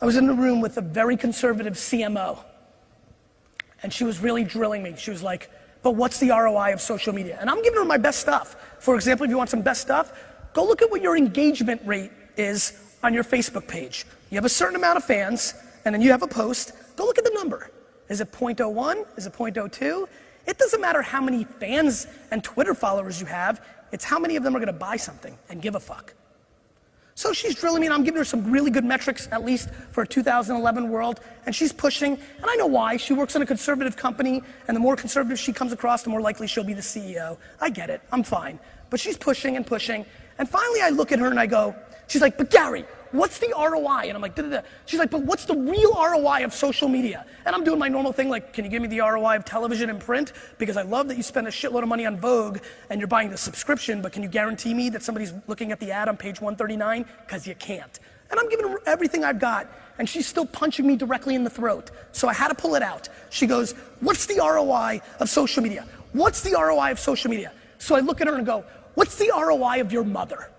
I was in the room with a very conservative CMO, and she was really drilling me. She was like, but what's the ROI of social media? And I'm giving her my best stuff. For example, if you want some best stuff, go look at what your engagement rate is on your Facebook page. You have a certain amount of fans, and then you have a post. Go look at the number. Is it 0.01? Is it 0.02? It doesn't matter how many fans and Twitter followers you have. It's how many of them are gonna buy something and give a fuck. So she's drilling me, and I'm giving her some really good metrics, at least for a 2011 world, and she's pushing, and I know why. She works in a conservative company, and the more conservative she comes across, the more likely she'll be the CEO. I get it, I'm fine. But she's pushing and pushing, and finally I look at her and I go, she's like, but Gary, what's the ROI? And I'm like, da-da-da. She's like, but what's the real ROI of social media? And I'm doing my normal thing, like, can you give me the ROI of television and print? Because I love that you spend a shitload of money on Vogue and you're buying the subscription, but can you guarantee me that somebody's looking at the ad on page 139? Because you can't. And I'm giving her everything I've got, and she's still punching me directly in the throat. So I had to pull it out. She goes, what's the ROI of social media? What's the ROI of social media? So I look at her and go, what's the ROI of your mother?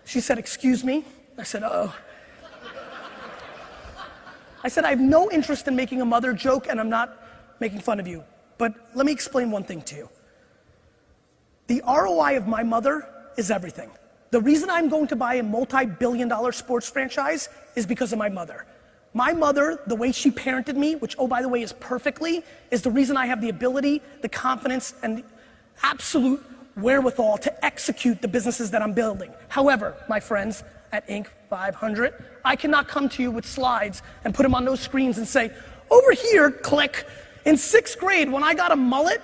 She said, excuse me? I said, uh-oh. I said, I have no interest in making a mother joke, and I'm not making fun of you. But let me explain one thing to you. The ROI of my mother is everything. The reason I'm going to buy a multi-billion-dollar sports franchise is because of my mother. My mother, the way she parented me, which, oh, by the way, is perfectly, is the reason I have the ability, the confidence, and the absolute wherewithal to execute the businesses that I'm building. However, my friends, at Inc. 500, I cannot come to you with slides and put them on those screens and say, over here, click, in 6th grade when I got a mullet,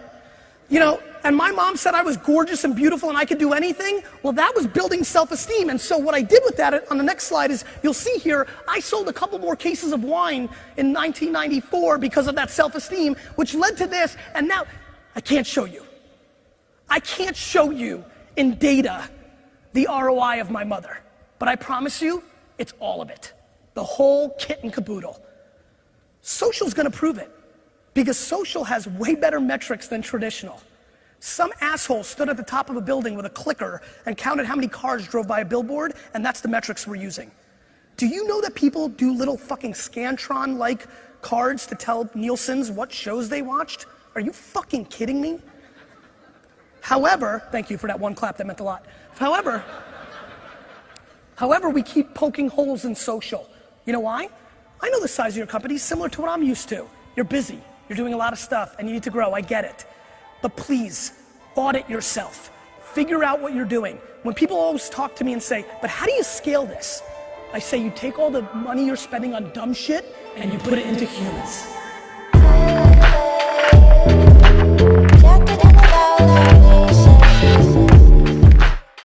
you know, and my mom said I was gorgeous and beautiful and I could do anything, well, that was building self-esteem. And so what I did with that on the next slide is, you'll see here, I sold a couple more cases of wine in 1994 because of that self-esteem, which led to this, and now, I can't show you. I can't show you in data the ROI of my mother. But I promise you, it's all of it. The whole kit and caboodle. Social's gonna prove it, because social has way better metrics than traditional. Some asshole stood at the top of a building with a clicker and counted how many cars drove by a billboard, and that's the metrics we're using. Do you know that people do little fucking Scantron-like cards to tell Nielsen's what shows they watched? Are you fucking kidding me? However, thank you for that one clap, that meant a lot. However, we keep poking holes in social. You know why? I know the size of your company is similar to what I'm used to. You're busy, you're doing a lot of stuff, and you need to grow, I get it. But please, audit yourself. Figure out what you're doing. When people always talk to me and say, but how do you scale this? I say, you take all the money you're spending on dumb shit and you put it into humans.